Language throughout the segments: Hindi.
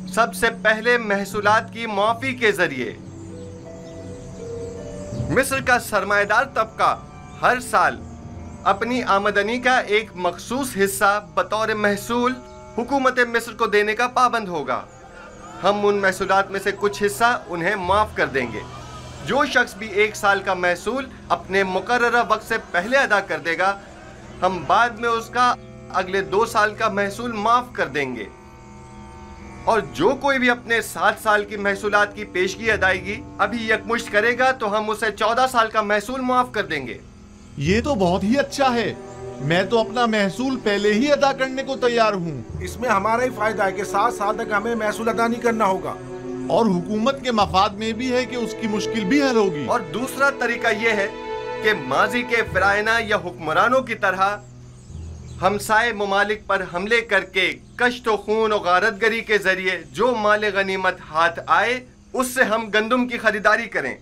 सबसे पहले महसूलात की मुआफी के जरिए मिस्र का सरमाएदार तबका हर साल अपनी आमदनी का एक मखसूस हिस्सा बतौर महसूल हुकूमत मिस्र को देने का पाबंद होगा। हम उन महसूलात में से कुछ हिस्सा उन्हें माफ कर देंगे। जो शख्स भी 1 साल का महसूल अपने मुकर्ररा वक्त से पहले अदा कर देगा, हम बाद में उसका अगले 2 साल का महसूल माफ कर देंगे। और जो कोई भी अपने 7 साल की महसूलात की पेशगी अदायगी अभी यकमुश्त करेगा तो हम उसे 14 साल का महसूल माफ कर देंगे। ये तो बहुत ही अच्छा है। मैं तो अपना महसूल पहले ही अदा करने को तैयार हूँ। इसमें हमारा ही फायदा है कि 7 साल तक हमें महसूल अदा नहीं करना होगा, और हुकूमत के मफाद में भी है कि उसकी मुश्किल भी हल होगी। और दूसरा तरीका यह है कि माजी के फिरायना या हुक्मरानों की तरह हमसाए ममालिक पर हमले करके कश्त व खून और गारतगरी के जरिए जो माल गनीमत हाथ आए उससे हम गंदुम की खरीदारी करें।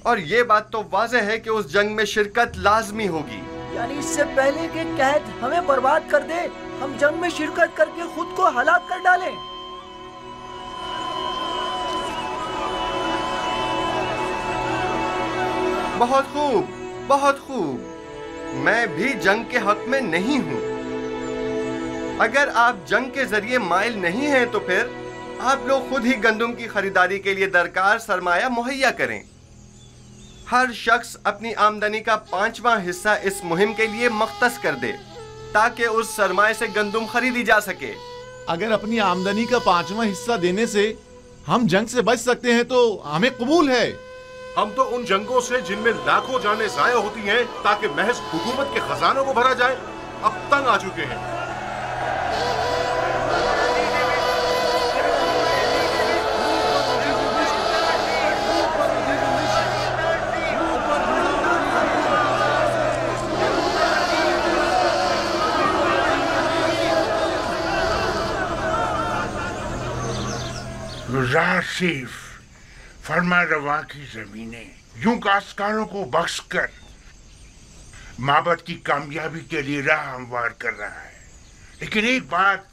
और ये बात तो वाज़ेह है कि उस जंग में शिरकत लाजमी होगी। यानी इससे पहले कि कहत हमें बर्बाद कर दे, हम जंग में शिरकत करके खुद को हलाक कर डालें। बहुत खूब, बहुत खूब। मैं भी जंग के हक में नहीं हूं। अगर आप जंग के जरिए माइल नहीं हैं तो फिर आप लोग खुद ही गंदुम की खरीदारी के लिए दरकार सरमाया मुहैया करें। हर शख्स अपनी आमदनी का 5वां हिस्सा इस मुहिम के लिए मख्तस कर दे ताकि उस सरमाए से गंदुम खरीदी जा सके। अगर अपनी आमदनी का 5वां हिस्सा देने से हम जंग से बच सकते हैं तो हमें कबूल है। हम तो उन जंगों से जिनमें लाखों जानें जाया होती हैं ताकि महज हुकूमत के खजानों को भरा जाए, अब तंग आ चुके हैं। गुजार सिर्फ फरमा रवा की जमीनें यूं काश्तकारों को बख्शकर माबद की कामयाबी के लिए राह हमवार कर रहा है। लेकिन एक बात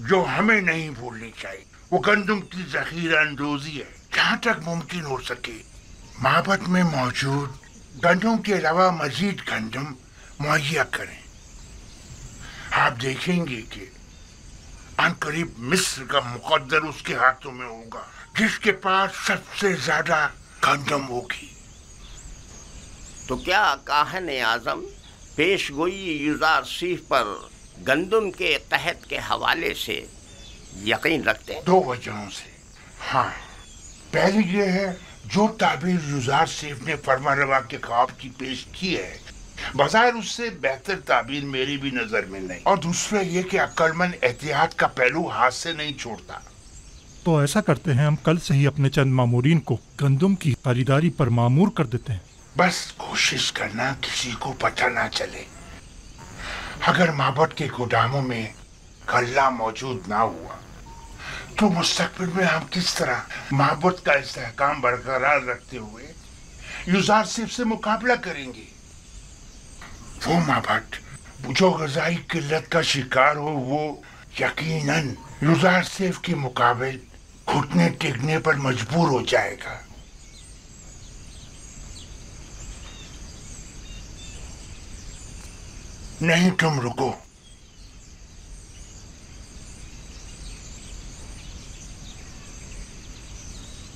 जो हमें नहीं भूलनी चाहिए, वो गंदुम की जखीरा अंदोजी है। जहां तक मुमकिन हो सके माबद में मौजूद गंदुम के अलावा मजीद गंदुम मुहैया करें। आप देखेंगे कि अनकरीब मिस्र का मुकद्दर उसके हाथों में होगा जिसके पास सबसे ज्यादा गंदम होगी। तो क्या काहन आजम पेशगोई युजार सीफ पर गंदुम के कहत के हवाले से यकीन रखते हैं? 2 वजहों से। हाँ, पहली ये है जो ताबीर युजार सीफ ने फरमारवा के ख्वाब की पेश की है, बाजार उससे बेहतर ताबीर मेरी भी नजर में नहीं। और दूसरा ये कि अक्लमंद एहतियात का पहलू हाथ से नहीं छोड़ता। तो ऐसा करते हैं, हम कल से ही अपने चंद मामूरीन को गंदुम की खरीदारी पर मामूर कर देते हैं। बस कोशिश करना किसी को पता ना चले। अगर माबद के गोदामों में गल्ला मौजूद ना हुआ तो मुस्तकबिल में हम किस तरह माबद का इस्तेहकाम बरकरार रखते हुए युजार सिर्फ से मुकाबला करेंगे? वो माबद जो ग़िज़ाई किल्लत का शिकार हो, वो यकीनन युजार सिर्फ के मुकाबले घुटने टेकने पर मजबूर हो जाएगा। नहीं, तुम रुको।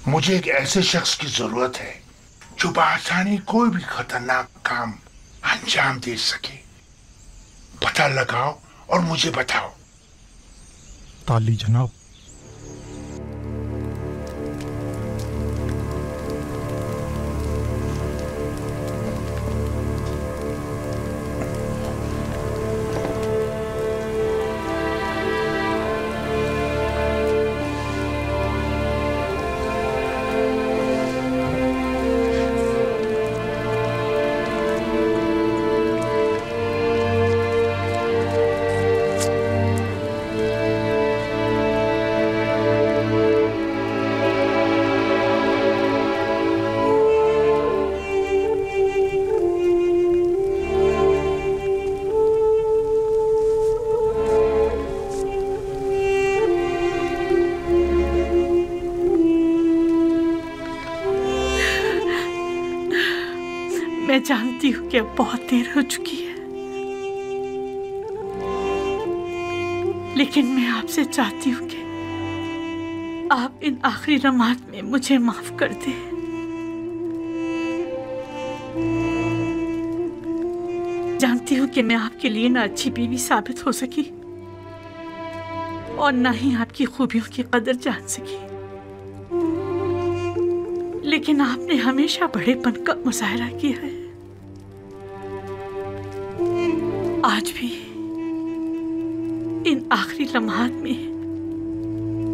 मुझे एक ऐसे शख्स की जरूरत है जो बआसानी कोई भी खतरनाक काम अंजाम दे सके। पता लगाओ और मुझे बताओ। ताली जनाब। मैं जानती हूँ कि अब बहुत देर हो चुकी है, लेकिन मैं आपसे चाहती हूँ कि आप इन आखिरी लम्हात में मुझे माफ कर दें। जानती हूँ कि मैं आपके लिए ना अच्छी बीवी साबित हो सकी और ना ही आपकी खूबियों की कदर जान सकी, लेकिन आपने हमेशा बड़ेपन का मुजाहरा किया है। आज भी इन आखिरी लम्हात में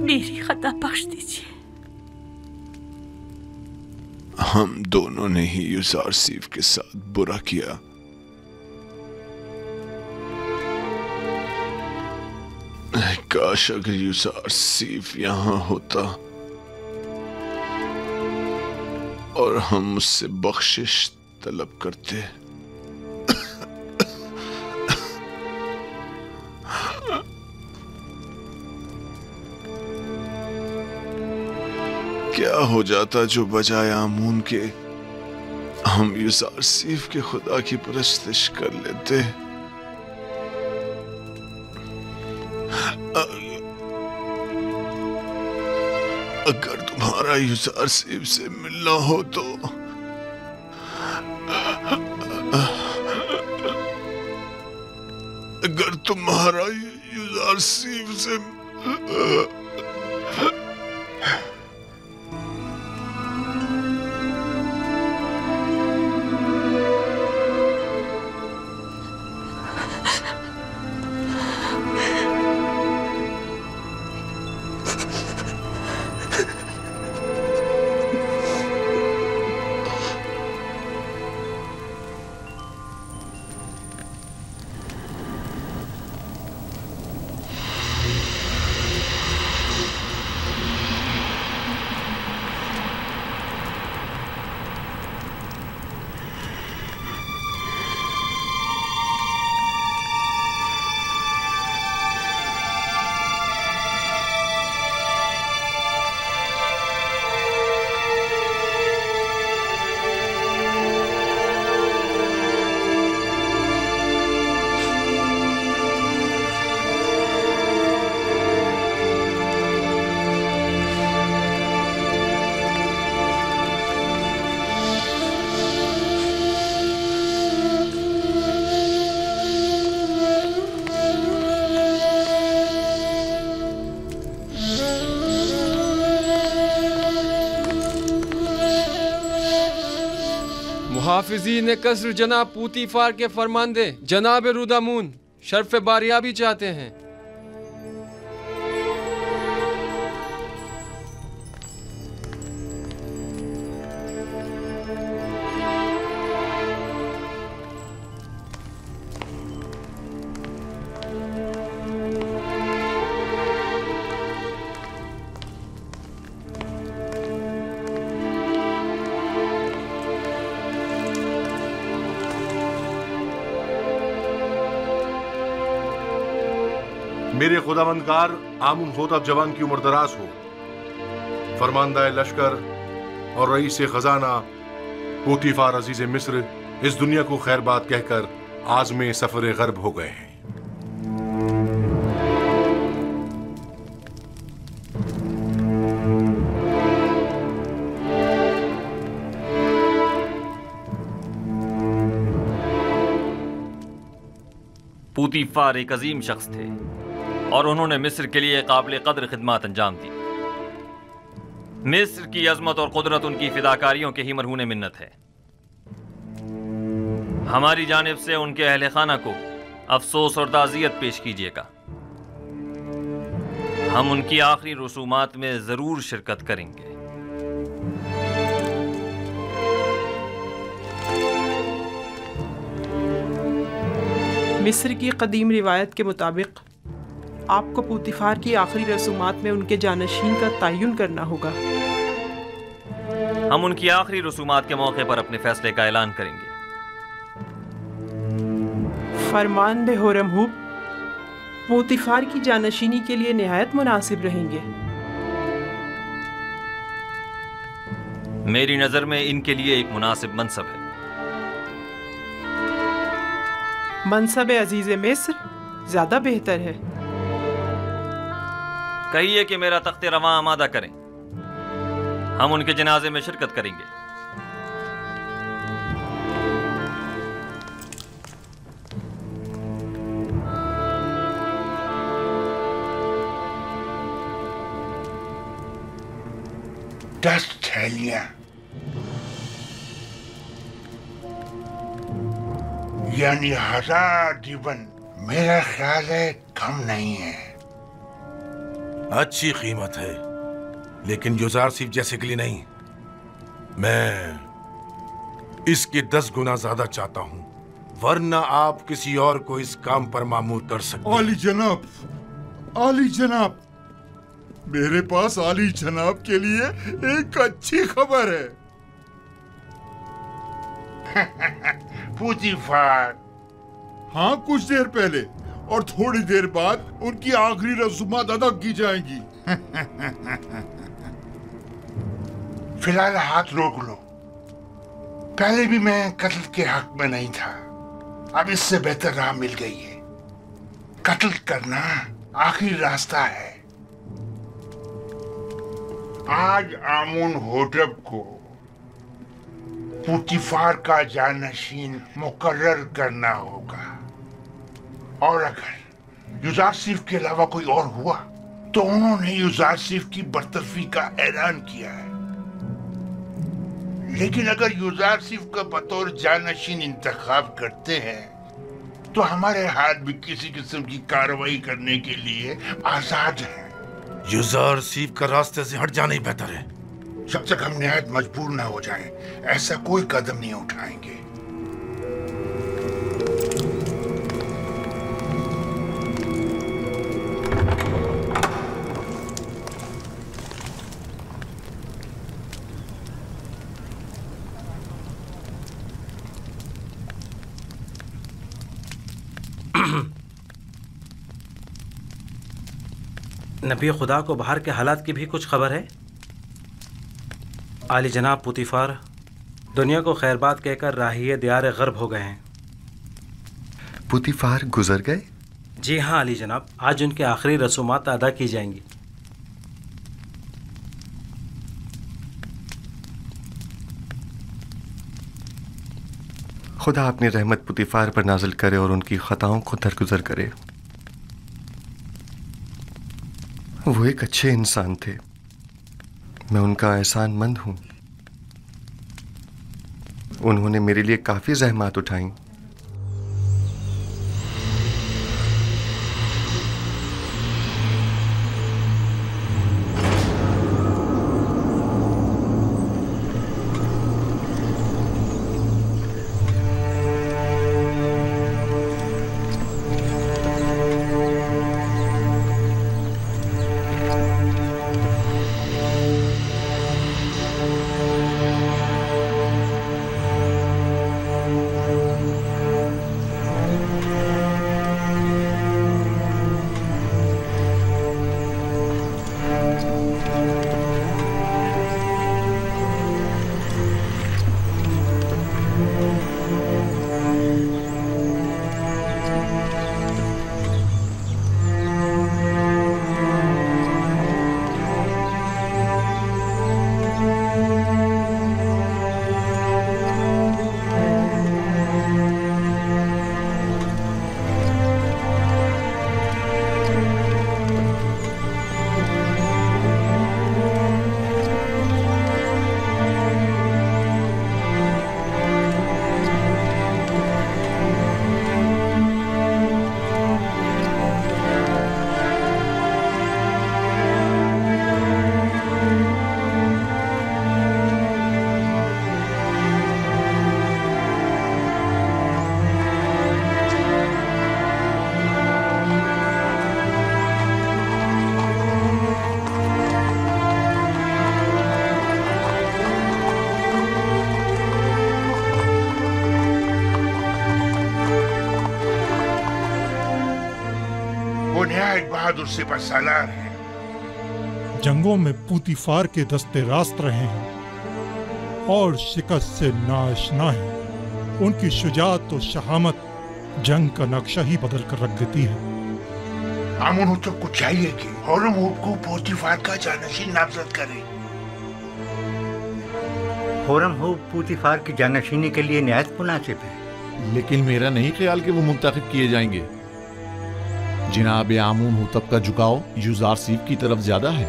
मेरी खता बख्श दीजिए। हम दोनों ने ही युजार सीफ के साथ बुरा किया। काश अगर युजार सीफ यहाँ होता और हम उससे बख्शिश तलब करते। क्या हो जाता जो बजाय आमून के हम युजार सीफ के खुदा की परस्तिश कर लेते। अगर तुम्हारा युजार सीफ से मिलना हो तो अगर तुम्हारा युजार सीफ से हाफिज़ीन कसर जनाब पूतीफार के फरमांदे जनाब रुदामून शर्फ बारियाबी चाहते हैं। मेरे खुदावंदगार आमुन होतब जवान की उम्र दराज हो। फरमानदाए लश्कर और रईस खजाना पूतीफार अजीज मिस्र इस दुनिया को खैरबाद कहकर आज़मे सफर गर्ब हो गए हैं। पूतीफार एक अजीम शख्स थे और उन्होंने मिस्र के लिए काबिल कदर खिदमत अंजाम दी। मिस्र की अजमत और कुदरत उनकी फिदाकारियों के ही मरहून मिन्नत है। हमारी जानिब से उनके अहले खाना को अफसोस और ताज़ियत पेश कीजिएगा। हम उनकी आखिरी रसूमात में जरूर शिरकत करेंगे। मिस्र की कदीम रिवायत के मुताबिक आपको पूतीफार की आखिरी रसूमात में उनके जानशीन का तयन करना होगा। हम उनकी आखिरी रसूमात के मौके पर अपने फैसले का ऐलान करेंगे। फरमान बे होरमहूब पूतीफार की जानशीनी के लिए निहायत मुनासिब रहेंगे। मेरी नजर में इनके लिए एक मुनासिब मनसब है। मनसब अजीज मिस्र ज्यादा बेहतर है। कहिए कि मेरा तख्त रवां आमादा करें, हम उनके जनाजे में शिरकत करेंगे। 10 थैलियां, यानी 1000 दीवन। मेरा ख्याल है कम नहीं है। अच्छी कीमत है, लेकिन युजारसीफ जैसे के लिए नहीं। मैं इसके 10 गुना ज्यादा चाहता हूं, वरना आप किसी और को इस काम पर मामूर कर सकते हैं। आली जनाब, आली जनाब, मेरे पास आली जनाब के लिए एक अच्छी खबर है। पुतीफार, हाँ, कुछ देर पहले और थोड़ी देर बाद उनकी आखिरी रसूमात अदा की जाएंगी। फिलहाल हाथ रोक लो। पहले भी मैं कत्ल के हक में नहीं था, अब इससे बेहतर राह मिल गई है। कत्ल करना आखिरी रास्ता है। आज आमुन होटब को पुतीफार का जानशीन मुकर्रर करना होगा, और अगर युजारसीफ के अलावा कोई और हुआ तो उन्होंने युजारसीफ की बरतरफी का ऐलान किया है। लेकिन अगर युजारसीफ का बतौर जानशीन इंतखाब करते हैं तो हमारे हाथ भी किसी किस्म की कार्रवाई करने के लिए आजाद हैं। युजारसीफ का रास्ते से हट जाना ही बेहतर है। जब तक हम निहायत मजबूर ना हो जाएं, ऐसा कोई कदम नहीं उठाएंगे। नबी खुदा को बाहर के हालात की भी कुछ खबर है? आली जनाब पुतीफार दुनिया को खैरबाद कहकर राहिए दियार गर्ब हो गए हैं। पुतीफार गुजर गए? जी हाँ आली जनाब, आज उनके आखिरी रसूमात अदा की जाएंगी। खुदा अपनी रहमत पुतीफार पर नाजिल करे और उनकी खताओं को दरगुजर करे। वो एक अच्छे इंसान थे, मैं उनका एहसानमंद हूं। उन्होंने मेरे लिए काफी ज़हमत उठाई। बहादुर सिपहसालार हैं। जंगों में पुतीफार के दस्ते रास्त रहे हैं और शिकस्त से नाआशना हैं। उनकी शुजाअत और शहामत जंग का नक्शा ही बदल कर रख देती है। आमुन हुतब को चाहिए कि होरमहूब को पोतीफार का जानशीन नामजद करे। होरमहूब पोतीफार की जानशीनी के लिए निहायत मुनासिब है। लेकिन मेरा नहीं ख्याल कि वो मुंतखब किए जाएंगे। जिनाब आमून हुतब का झुकाव युजारसीफ की तरफ ज्यादा है।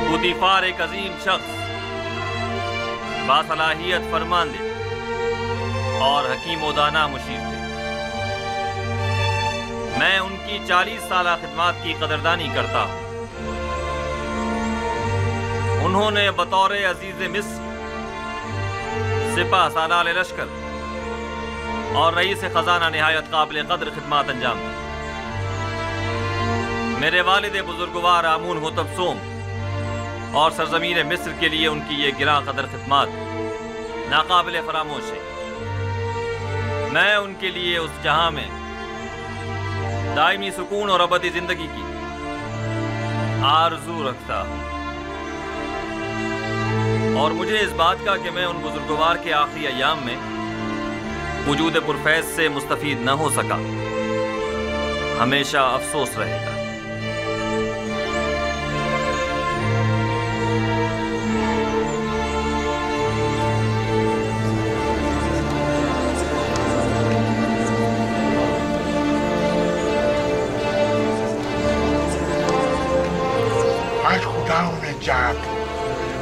पोतीफार एक अजीम शख्स, बासलाहियत फरमांदे और हकीम दाना मुशीर थे। मैं उनकी 40 साला खिदमत की कदरदानी करता हूँ। उन्होंने बतौर अजीज मिस्र, सिपह सालार लश्कर और रईस खजाना निहायत काबिल कदर खिदमत अंजाम दी। मेरे वालिद बुजुर्गवार आमून हुतब सोम और सरजमीन मिस्र के लिए उनकी ये गिरा कदर खिदमत नाकाबिल फरामोश है। मैं उनके लिए उस जहां में दायमी सुकून और अबदी जिंदगी की आरजू रखता हूं, और मुझे इस बात का कि मैं उन बुजुर्गवार के आखिरी अयाम में वजूद पुरफैज से मुस्तफीद न हो सका, हमेशा अफसोस रहेगा।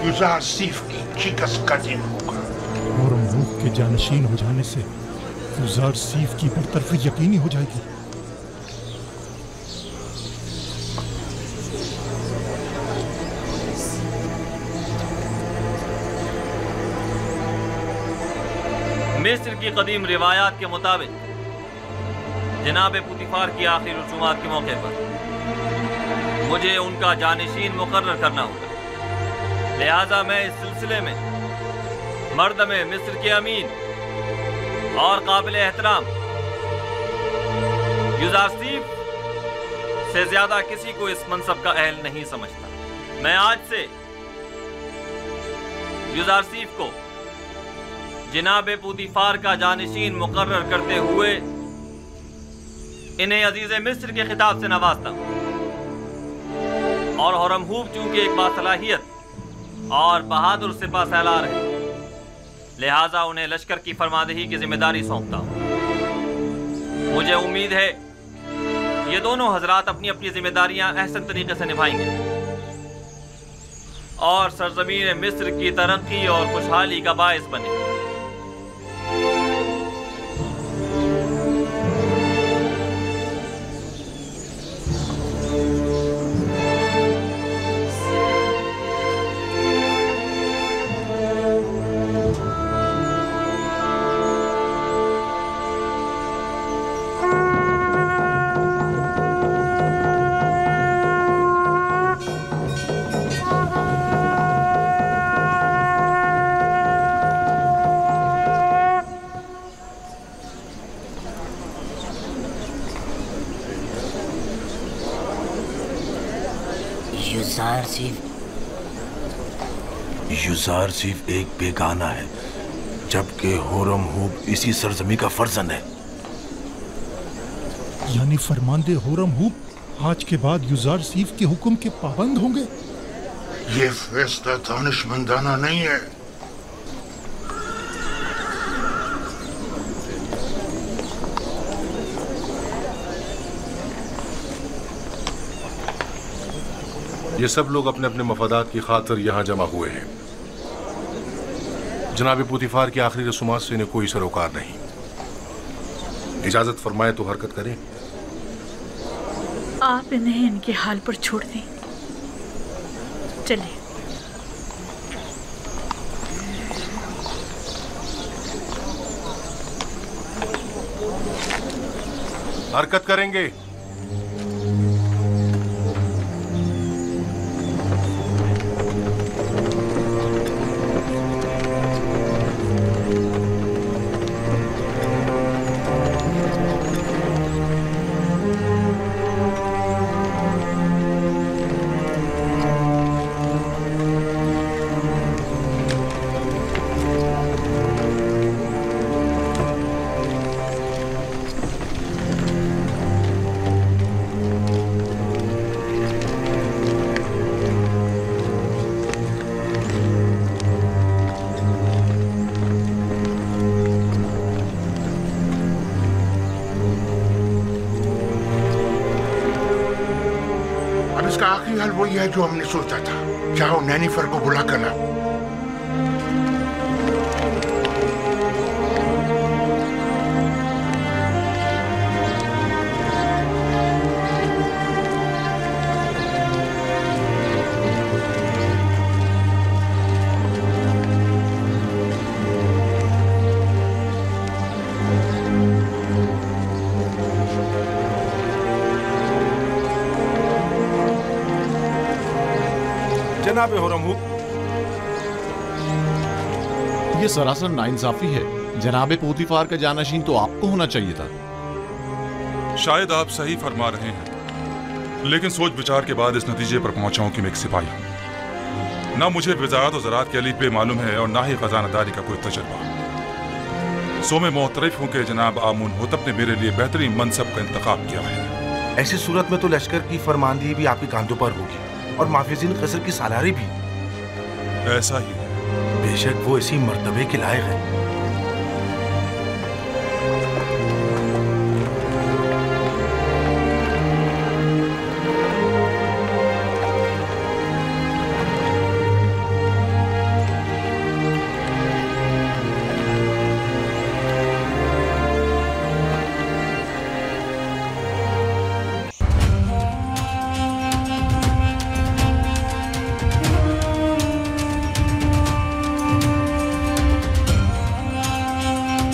युजारसीफ की शिकस्त का दिन होगा। होरमहूब के जानशीन हो जाने से युजारसीफ की बरतरफी यकीनी हो जाएगी। मिस्र की कदीम रिवायात के मुताबिक जनाब पोतीफार की आखिरी रसूमात के मौके पर मुझे उनका जानशीन मुकर्रर करना होगा। लिहाजा मैं इस सिलसिले में मर्दम मिस्र के अमीन और काबिल एहतराम युजारसीफ से ज्यादा किसी को इस मनसब का अहल नहीं समझता। मैं आज से युजारसीफ को जनाब पोतीफार का जानशीन मुकर्रर करते हुए इन्हें अजीज मिस्र के खिताब से नवाजता हूं, और होरमहूब चूंकि एक बासलाहियत और बहादुर सिपा सलार है, लिहाजा उन्हें लश्कर की फरमादही की जिम्मेदारी सौंपता हूं। मुझे उम्मीद है ये दोनों हजरात अपनी अपनी जिम्मेदारियां अहसन तरीके से निभाएंगे और सरजमीन मिस्र की तरक्की और खुशहाली का बायस बने। सीफ। युजारसीफ एक बेगाना है, जबकि होरमहूब इसी सरजमी का फर्जंद है। यानी फरमानदे होरमहूब आज के बाद युजारसीफ के हुक्म के पाबंद होंगे। ये फैसला दानिशमंदाना नहीं है। ये सब लोग अपने अपने मफादात की खातिर यहाँ जमा हुए हैं। जनाब पुतिफार की आखिरी रसूमात से इन्हें कोई सरोकार नहीं। इजाजत फरमाए तो हरकत करें। आप इन्हें इनके हाल पर छोड़ दें। चलिए। हरकत करेंगे। आखिरी हाल वही है जो हमने सोचा था। जाओ नैनीफर को बुला कर लाओ। जनाब होरमहूब, ये सरासर नाइंसाफी है। जनाब पोतीफार का जानशीन तो आपको होना चाहिए था। शायद आप सही फरमा रहे हैं, लेकिन सोच विचार के बाद इस नतीजे पर पहुंचा हूं कि मैं एक सिपाही हूं। ना मुझे वजारत और ज़राअत के अलीफ पे मालूम है और ना ही खजानादारी का कोई तजर्बा। सो मैं मोहतरफ हूं कि जनाब आमून होतब ने मेरे लिए बेहतरीन मनसब का इंतखाब किया है। ऐसी सूरत में तो लश्कर की फरमानदी भी आपके कांधों पर होगी और माफिजीन कसर की सालारी भी। ऐसा ही है। बेशक वो इसी मर्तबे के लायक है।